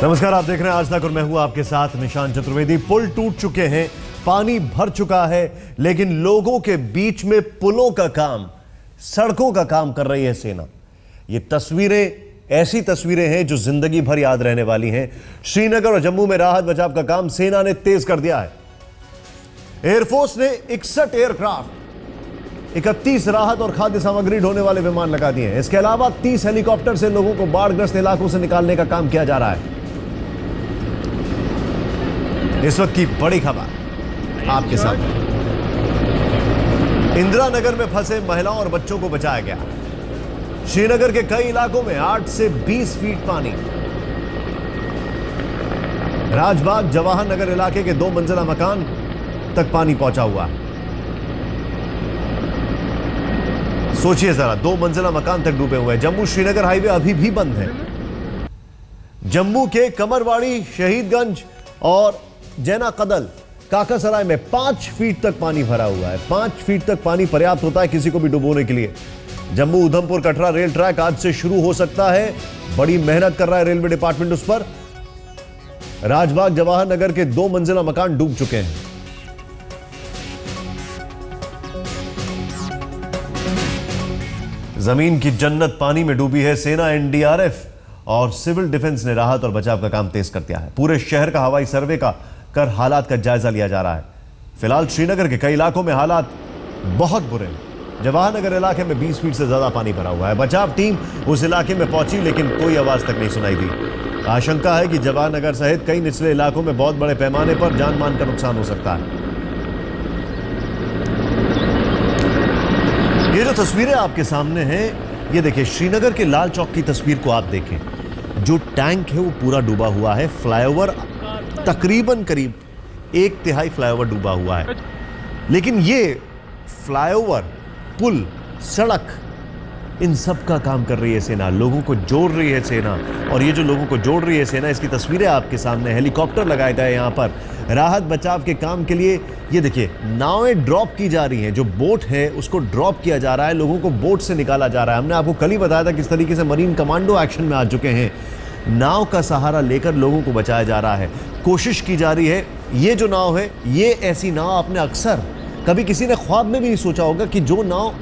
नमस्कार, आप देख रहे हैं आज तक और मैं हूं आपके साथ निशान चतुर्वेदी। पुल टूट चुके हैं, पानी भर चुका है, लेकिन लोगों के बीच में पुलों का काम, सड़कों का काम कर रही है सेना। ये तस्वीरें ऐसी तस्वीरें हैं जो जिंदगी भर याद रहने वाली हैं। श्रीनगर और जम्मू में राहत बचाव का काम सेना ने तेज कर दिया है। एयरफोर्स ने 61 एयरक्राफ्ट, 31 राहत और खाद्य सामग्री ढोने वाले विमान लगा दिए हैं। इसके अलावा 30 हेलीकॉप्टर से लोगों को बाढ़ग्रस्त इलाकों से निकालने का काम किया जा रहा है। इस वक्त की बड़ी खबर आपके सामने। इंदिरा नगर में फंसे महिलाओं और बच्चों को बचाया गया। श्रीनगर के कई इलाकों में 8 से 20 फीट पानी। राजबाग जवाहर नगर इलाके के 2 मंजिला मकान तक पानी पहुंचा हुआ है। सोचिए जरा, 2 मंजिला मकान तक डूबे हुए हैं। जम्मू श्रीनगर हाईवे अभी भी बंद है। जम्मू के कमरवाड़ी, शहीदगंज और जैना कदल, काकासराय में 5 फीट तक पानी भरा हुआ है। 5 फीट तक पानी पर्याप्त होता है किसी को भी डुबोने के लिए। जम्मू उधमपुर कटरा रेल ट्रैक आज से शुरू हो सकता है। बड़ी मेहनत कर रहा है रेलवे डिपार्टमेंट उस पर। राजबाग जवाहर नगर के 2 मंजिला मकान डूब चुके हैं। जमीन की जन्नत पानी में डूबी है। सेना, एनडीआरएफ और सिविल डिफेंस ने राहत और बचाव का काम तेज कर दिया है। पूरे शहर का हवाई सर्वे कर हालात का जायजा लिया जा रहा है। फिलहाल श्रीनगर के कई इलाकों में हालात बहुत बुरे हैं। जवाहर नगर इलाके में 20 फीट से ज्यादा पानी भरा हुआ है। बचाव टीम उस इलाके में पहुंची, लेकिन कोई आवाज तक नहीं सुनाई दी। आशंका है कि जवाहर नगर सहित कई निचले इलाकों में बहुत बड़े पैमाने पर जान माल का नुकसान हो सकता है। ये जो तस्वीरें आपके सामने हैं, ये देखिए, श्रीनगर के लाल चौक की तस्वीर को आप देखें। जो टैंक है वो पूरा डूबा हुआ है। फ्लाईओवर तकरीबन करीब 1/3 फ्लाईओवर डूबा हुआ है। लेकिन ये फ्लाईओवर, पुल, सड़क, इन सब का काम कर रही है सेना। लोगों को जोड़ रही है सेना। और ये जो लोगों को जोड़ रही है सेना, इसकी तस्वीरें आपके सामने। हेलीकॉप्टर लगाए गए यहां पर राहत बचाव के काम के लिए। ये देखिए, नावें ड्रॉप की जा रही हैं। जो बोट है उसको ड्रॉप किया जा रहा है। लोगों को बोट से निकाला जा रहा है। हमने आपको कल ही बताया था किस तरीके से मरीन कमांडो एक्शन में आ चुके हैं। नाव का सहारा लेकर लोगों को बचाया जा रहा है। कोशिश की जा रही है। ये जो नाव है, ये ऐसी नाव आपने अक्सर कभी किसी ने ख्वाब में भी नहीं सोचा होगा कि जो नाव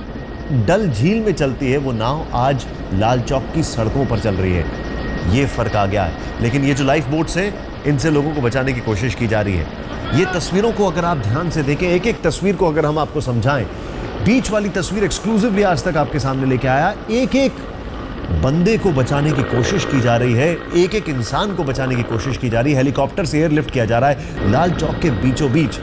डल झील में चलती है वो नाव आज लाल चौक की सड़कों पर चल रही है। ये फर्क आ गया है। लेकिन ये जो लाइफ बोट्स हैं, इनसे लोगों को बचाने की कोशिश की जा रही है। ये तस्वीरों को अगर आप ध्यान से देखें, एक एक तस्वीर को अगर हम आपको समझाएं, बीच वाली तस्वीर एक्सक्लूसिवली आज तक आपके सामने लेके आया। एक एक बंदे को बचाने की कोशिश की जा रही है। एक एक इंसान को बचाने की कोशिश की जा रही है। हेलीकॉप्टर से एयरलिफ्ट किया जा रहा है। लाल चौक के बीचों बीच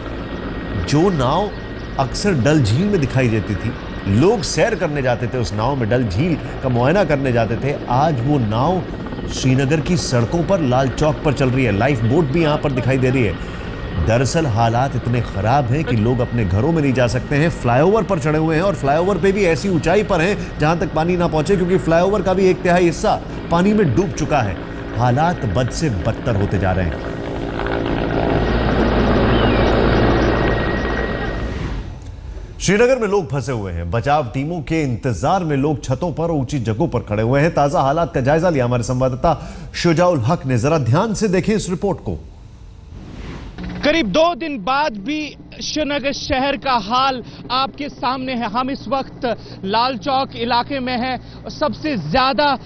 जो नाव अक्सर डल झील में दिखाई देती थी, लोग सैर करने जाते थे उस नाव में, डल झील का मुआयना करने जाते थे, आज वो नाव श्रीनगर की सड़कों पर लाल चौक पर चल रही है। लाइफ बोट भी यहां पर दिखाई दे रही है। दरअसल हालात इतने खराब हैं कि लोग अपने घरों में नहीं जा सकते हैं। फ्लाईओवर पर चढ़े हुए हैं और फ्लाईओवर पे भी ऐसी ऊंचाई पर हैं जहां तक पानी ना पहुंचे, क्योंकि फ्लाईओवर का भी 1/3 हिस्सा पानी में डूब चुका है। हालात बद से बदतर होते जा रहे हैं। श्रीनगर में लोग फंसे हुए हैं। बचाव टीमों के इंतजार में लोग छतों पर, ऊंची जगहों पर खड़े हुए हैं। ताजा हालात का जायजा लिया हमारे संवाददाता शुजाउल हक ने। जरा ध्यान से देखें इस रिपोर्ट को। करीब 2 दिन बाद भी श्रीनगर शहर का हाल आपके सामने है। हम इस वक्त लाल चौक इलाके में हैं। सबसे ज्यादा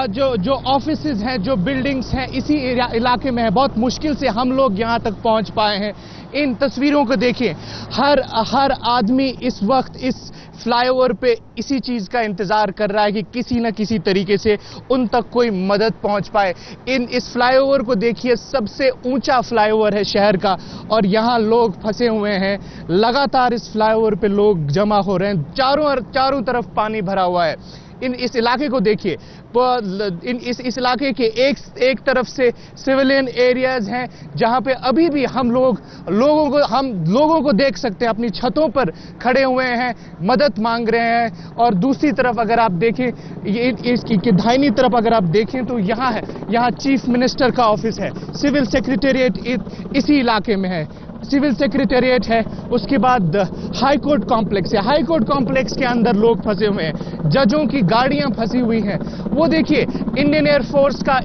जो ऑफिसेज हैं, जो बिल्डिंग्स हैं, इसी इलाके में है। बहुत मुश्किल से हम लोग यहां तक पहुंच पाए हैं। इन तस्वीरों को देखिए, हर आदमी इस वक्त इस फ्लाईओवर पे इसी चीज का इंतजार कर रहा है कि किसी न किसी तरीके से उन तक कोई मदद पहुंच पाए। इस फ्लाईओवर को देखिए, सबसे ऊंचा फ्लाईओवर है शहर का, और यहां लोग फंसे हुए हैं। लगातार इस फ्लाईओवर पे लोग जमा हो रहे हैं। चारों तरफ पानी भरा हुआ है। इस इलाके को देखिए, इस इलाके के एक तरफ से सिविलियन एरियाज हैं जहां पे अभी भी हम लोगों को देख सकते हैं अपनी छतों पर खड़े हुए हैं, मदद मांग रहे हैं। और दूसरी तरफ अगर आप देखें, इसकी दाहिनी तरफ अगर आप देखें तो यहाँ चीफ मिनिस्टर का ऑफिस है। सिविल सेक्रेटेरिएट इसी इलाके में है। सिविल सेक्रेटेरिएट है, उसके बाद हाई कोर्ट कॉम्प्लेक्स है। हाई कोर्ट कॉम्प्लेक्स के अंदर लोग फंसे हुए हैं, जजों की गाड़ियां फंसी हुई हैं। वो देखिए इंडियन एयरफोर्स का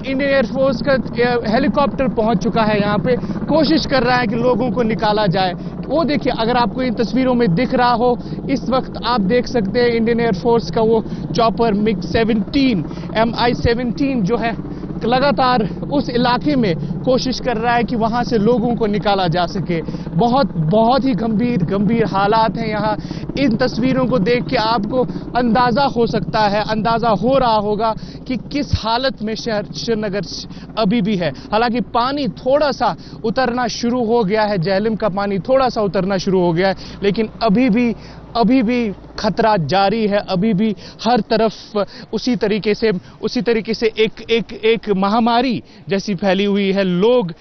हेलीकॉप्टर पहुंच चुका है, यहां पे कोशिश कर रहा है कि लोगों को निकाला जाए। वो देखिए, अगर आपको इन तस्वीरों में दिख रहा हो, इस वक्त आप देख सकते हैं इंडियन एयरफोर्स का वो चॉपर MI-17 जो है लगातार उस इलाके में कोशिश कर रहा है कि वहां से लोगों को निकाला जा सके। बहुत ही गंभीर हालात हैं यहाँ। इन तस्वीरों को देख के आपको अंदाजा हो सकता है, अंदाजा हो रहा होगा कि किस हालत में श्रीनगर अभी भी है। हालांकि पानी थोड़ा सा उतरना शुरू हो गया है, झेलम का पानी थोड़ा सा उतरना शुरू हो गया है, लेकिन अभी भी खतरा जारी है। अभी भी हर तरफ उसी तरीके से एक महामारी जैसी फैली हुई है। लोग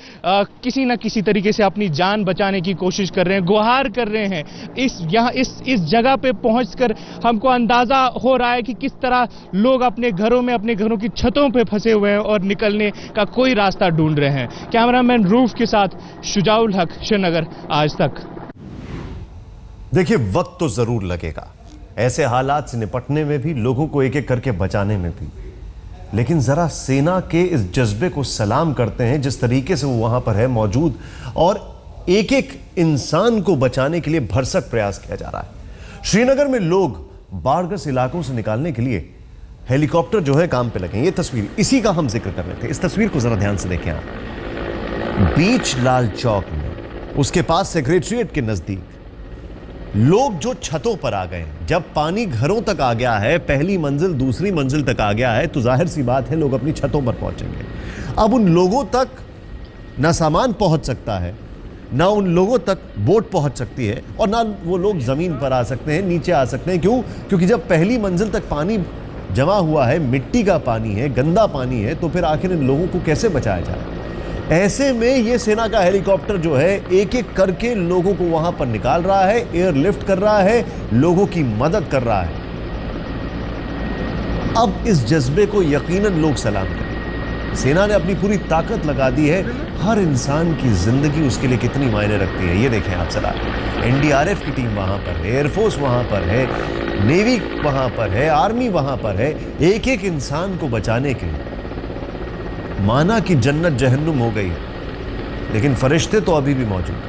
किसी न किसी तरीके से अपनी जान बचाने की कोशिश कर रहे हैं, गुहार कर रहे हैं। इस जगह पे पहुंचकर हमको अंदाजा हो रहा है कि किस तरह लोग अपने घरों की छतों पे फंसे हुए हैं और निकलने का कोई रास्ता ढूंढ रहे हैं। कैमरामैन रूफ के साथ शुजाउल हक, श्रीनगर आज तक। देखिए, वक्त तो जरूर लगेगा ऐसे हालात से निपटने में भी, लोगों को एक एक करके बचाने में भी, लेकिन जरा सेना के इस जज्बे को सलाम करते हैं जिस तरीके से वो वहां पर है मौजूद, और एक एक इंसान को बचाने के लिए भरसक प्रयास किया जा रहा है। श्रीनगर में लोग बाढ़ग्रस्त इलाकों से निकालने के लिए हेलीकॉप्टर जो है काम पे लगे। ये तस्वीर, इसी का हम जिक्र कर रहे थे। इस तस्वीर को जरा ध्यान से देखें आप। बीच लाल चौक में, उसके पास सेक्रेटेरिएट के नजदीक लोग जो छतों पर आ गए। जब पानी घरों तक आ गया है, पहली मंजिल दूसरी मंजिल तक आ गया है, तो जाहिर सी बात है लोग अपनी छतों पर पहुंचेंगे। अब उन लोगों तक ना सामान पहुंच सकता है, ना उन लोगों तक बोट पहुंच सकती है, और ना वो लोग जमीन पर आ सकते हैं, नीचे आ सकते हैं। क्यों? क्योंकि जब पहली मंजिल तक पानी जमा हुआ है, मिट्टी का पानी है, गंदा पानी है, तो फिर आखिर इन लोगों को कैसे बचाया जाए? ऐसे में ये सेना का हेलीकॉप्टर जो है एक एक करके लोगों को वहां पर निकाल रहा है, एयरलिफ्ट कर रहा है, लोगों की मदद कर रहा है। अब इस जज्बे को यकीनन लोग सलाम करें। सेना ने अपनी पूरी ताकत लगा दी है। हर इंसान की जिंदगी उसके लिए कितनी मायने रखती है, ये देखें आप जरा। एनडीआरएफ की टीम वहां पर है, एयरफोर्स वहां पर है, नेवी वहां पर है, आर्मी वहां पर है। एक एक इंसान को बचाने के लिए माना कि जन्नत जहन्नुम हो गई है, लेकिन फरिश्ते तो अभी भी मौजूद हैं।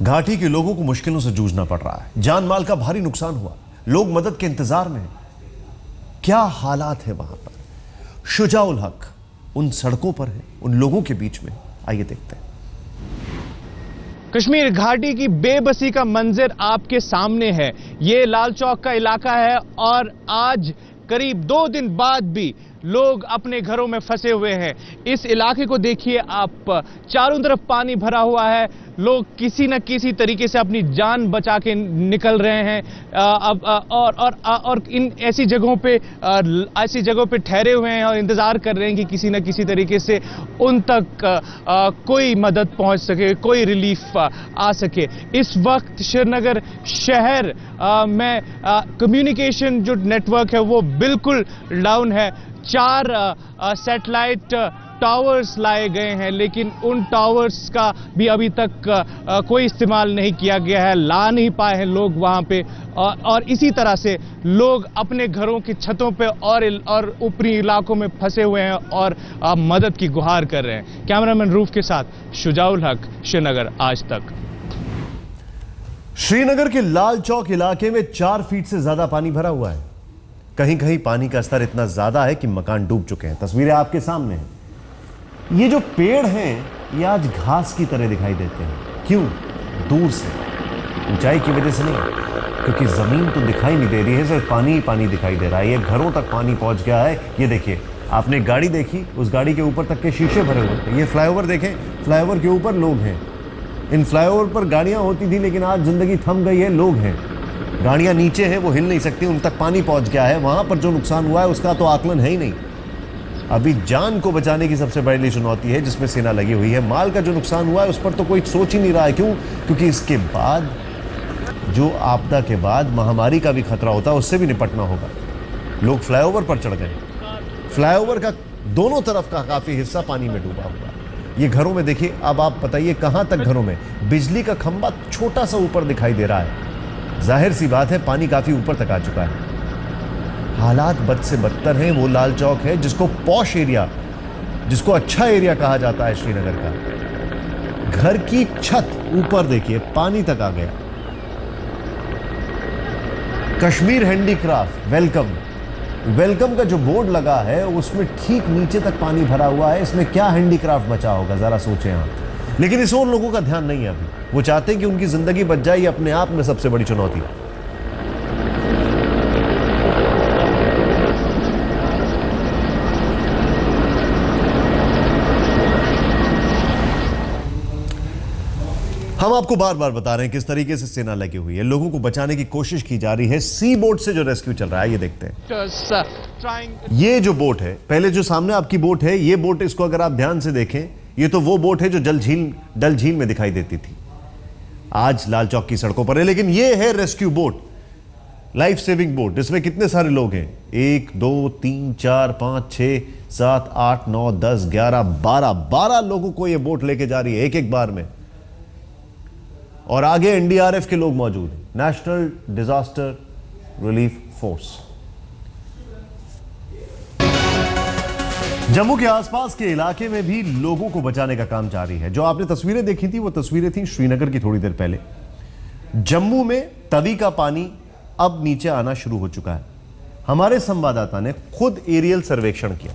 घाटी के लोगों को मुश्किलों से जूझना पड़ रहा है। जान माल का भारी नुकसान हुआ, लोग मदद के इंतजार में हैं। क्या हालात है वहां पर? शुजाउल हक उन सड़कों पर है, उन लोगों के बीच में। आइए देखते हैं। कश्मीर घाटी की बेबसी का मंजर आपके सामने है। ये लाल चौक का इलाका है और आज करीब 2 दिन बाद भी लोग अपने घरों में फंसे हुए हैं। इस इलाके को देखिए आप, चारों तरफ पानी भरा हुआ है। लोग किसी न किसी तरीके से अपनी जान बचा के निकल रहे हैं। और इन ऐसी जगहों पे ठहरे हुए हैं और इंतजार कर रहे हैं कि किसी न किसी तरीके से उन तक कोई मदद पहुंच सके, कोई रिलीफ आ सके। इस वक्त श्रीनगर शहर में कम्युनिकेशन जो नेटवर्क है वो बिल्कुल डाउन है। 4 सैटेलाइट टावर्स लाए गए हैं, लेकिन उन टावर्स का भी अभी तक कोई इस्तेमाल नहीं किया गया है, ला नहीं पाए हैं लोग वहां पे। और इसी तरह से लोग अपने घरों की छतों पे और ऊपरी इलाकों में फंसे हुए हैं और मदद की गुहार कर रहे हैं। कैमरामैन रूफ के साथ शुजाउल हक, श्रीनगर आज तक। श्रीनगर के लाल चौक इलाके में 4 फीट से ज्यादा पानी भरा हुआ है। कहीं कहीं पानी का स्तर इतना ज्यादा है कि मकान डूब चुके हैं। तस्वीरें आपके सामने हैं। ये जो पेड़ हैं ये आज घास की तरह दिखाई देते हैं। क्यों? दूर से, ऊंचाई की वजह से नहीं, क्योंकि जमीन तो दिखाई नहीं दे रही है, सिर्फ पानी ही पानी दिखाई दे रहा है। ये घरों तक पानी पहुंच गया है। ये देखिए, आपने गाड़ी देखी, उस गाड़ी के ऊपर तक के शीशे भरे हुए थे। ये फ्लाईओवर देखें, फ्लाईओवर के ऊपर लोग हैं। इन फ्लाईओवर पर गाड़ियां होती थी, लेकिन आज जिंदगी थम गई है, लोग हैं। गाड़ियां नीचे हैं, वो हिल नहीं सकती, उन तक पानी पहुंच गया है। वहां पर जो नुकसान हुआ है उसका तो आकलन है ही नहीं। अभी जान को बचाने की सबसे बड़ी चुनौती है जिसमें सेना लगी हुई है। माल का जो नुकसान हुआ है उस पर तो कोई सोच ही नहीं रहा है। क्यों? क्योंकि इसके बाद जो आपदा के बाद महामारी का भी खतरा होता है, उससे भी निपटना होगा। लोग फ्लाईओवर पर चढ़ गए। फ्लाईओवर का दोनों तरफ का काफी हिस्सा पानी में डूबा हुआ है। ये घरों में देखिए, अब आप बताइए कहां तक घरों में। बिजली का खंभा छोटा सा ऊपर दिखाई दे रहा है। जाहिर सी बात है पानी काफी ऊपर तक आ चुका है। हालात बद से बदतर हैं। वो लाल चौक है जिसको पॉश एरिया, जिसको अच्छा एरिया कहा जाता है श्रीनगर का, घर की छत ऊपर देखिए पानी तक आ गया। कश्मीर हैंडीक्राफ्ट वेलकम, वेलकम का जो बोर्ड लगा है उसमें ठीक नीचे तक पानी भरा हुआ है। इसमें क्या हैंडीक्राफ्ट बचा होगा, जरा सोचें आप। लेकिन इस और लोगों का ध्यान नहीं है अभी। वो चाहते हैं कि उनकी जिंदगी बच जाए। ये अपने आप में सबसे बड़ी चुनौती है। हम आपको बार बार बता रहे हैं किस तरीके से सेना लगी हुई है, लोगों को बचाने की कोशिश की जा रही है। सी बोट से जो रेस्क्यू चल रहा है, ये देखते हैं। ये जो बोट है, पहले जो सामने आपकी बोट है, ये बोट, इसको अगर आप ध्यान से देखें, ये तो वो बोट है जो डल झील में दिखाई देती थी, आज लाल चौक की सड़कों पर है। लेकिन ये है rescue boat, life saving boat. इसमें कितने सारे लोग हैं? 1 2 3 4 5 6 7 8 9 10 11 12 लोगों को ये बोट लेके जा रही है एक एक बार में। और आगे एनडीआरएफ के लोग मौजूद हैं, national disaster relief force. Jammu के आसपास के इलाके में भी लोगों को बचाने का काम जारी है। जो आपने तस्वीरें देखी थी, वो तस्वीरें थी श्रीनगर की थोड़ी देर पहले। जम्मू में तवी का पानी अब नीचे आना शुरू हो चुका है। हमारे संवाददाता ने खुद एरियल सर्वेक्षण किया।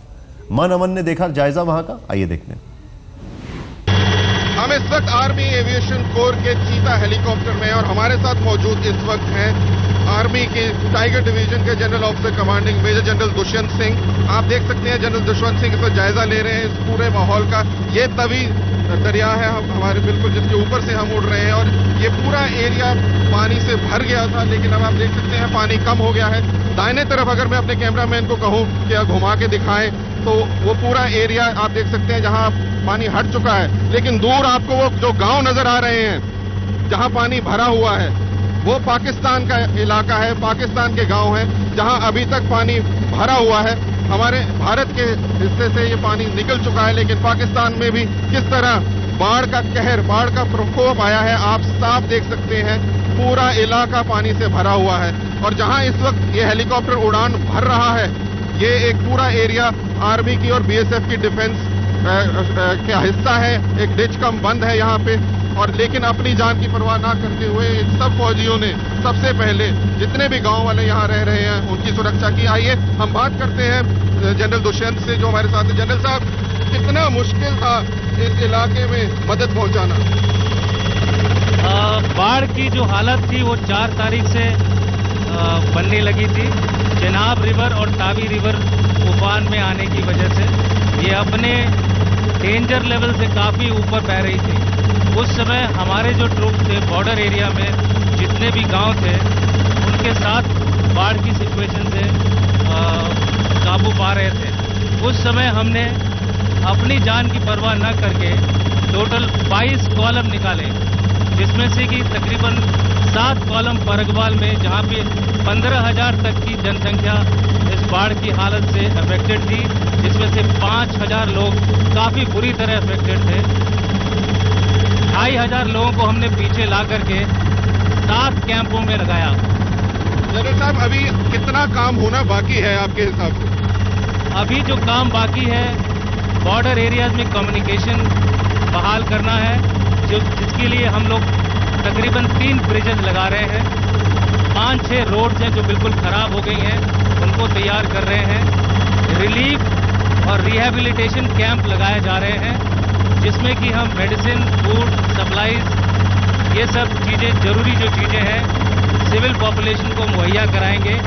मन अमन ने देखा जायजा वहां का, आइए देखते हैं। हम इस वक्त आर्मी एविएशन कोर के चीता हेलीकॉप्टर में और हमारे साथ मौजूद इस वक्त हैं आर्मी के टाइगर डिवीजन के general officer commanding major general Dushyant Singh. आप देख सकते हैं जनरल दुष्यंत सिंह इसका जायजा ले रहे हैं इस पूरे माहौल का। ये तवी दरिया है हमारे बिल्कुल, जिसके ऊपर से हम उड़ रहे हैं, और ये पूरा एरिया पानी से भर गया था, लेकिन अब आप देख सकते हैं पानी कम हो गया है। दाहिने तरफ अगर मैं अपने कैमरामैन को कहूं कि घुमा के दिखाएं, तो वो पूरा एरिया आप देख सकते हैं जहां पानी हट चुका है। लेकिन दूर आपको वो जो गांव नजर आ रहे हैं जहां पानी भरा हुआ है, वो पाकिस्तान का इलाका है, पाकिस्तान के गांव हैं जहां अभी तक पानी भरा हुआ है। हमारे भारत के हिस्से से ये पानी निकल चुका है, लेकिन पाकिस्तान में भी किस तरह बाढ़ का कहर, बाढ़ का प्रकोप आया है, आप साफ देख सकते हैं। पूरा इलाका पानी से भरा हुआ है। और जहां इस वक्त ये हेलीकॉप्टर उड़ान भर रहा है, ये एक पूरा एरिया आर्मी की और बीएसएफ की डिफेंस का हिस्सा है। एक डिच कम बंद है यहाँ पे, और लेकिन अपनी जान की परवाह ना करते हुए सब फौजियों ने सबसे पहले जितने भी गांव वाले यहाँ रह रहे हैं उनकी सुरक्षा की। आइए हम बात करते हैं जनरल दुष्यंत से जो हमारे साथ है। जनरल साहब, कितना मुश्किल था इस इलाके में मदद पहुंचाना? बाढ़ की जो हालत थी वो 4 तारीख से बनने लगी थी। चेनाब रिवर और तावी रिवर उफान में आने की वजह से ये अपने डेंजर लेवल से काफी ऊपर बह रही थी। उस समय हमारे जो ट्रूप थे बॉर्डर एरिया में, जितने भी गांव थे, उनके साथ बाढ़ की सिचुएशन से काबू पा रहे थे। उस समय हमने अपनी जान की परवाह न करके टोटल 22 कॉलम निकाले, जिसमें से कि तकरीबन 7 कॉलम परगवाल में, जहां पे 15,000 तक की जनसंख्या इस बाढ़ की हालत से अफेक्टेड थी, जिसमें से 5,000 लोग काफी बुरी तरह अफेक्टेड थे। 2,500 लोगों को हमने पीछे ला करके 7 कैंपों में लगाया। जनरल साहब, अभी कितना काम होना बाकी है आपके हिसाब से? अभी जो काम बाकी है, बॉर्डर एरियाज में कम्युनिकेशन बहाल करना है, जिसके लिए हम लोग तकरीबन 3 ब्रिजेस लगा रहे हैं। 5-6 रोड्स हैं जो बिल्कुल खराब हो गई हैं, उनको तैयार कर रहे हैं। रिलीफ और रिहैबिलिटेशन कैंप लगाए जा रहे हैं, जिसमें कि हम मेडिसिन, फूड सप्लाईज, ये सब चीज़ें, जरूरी जो चीज़ें हैं, सिविल पॉपुलेशन को मुहैया कराएंगे।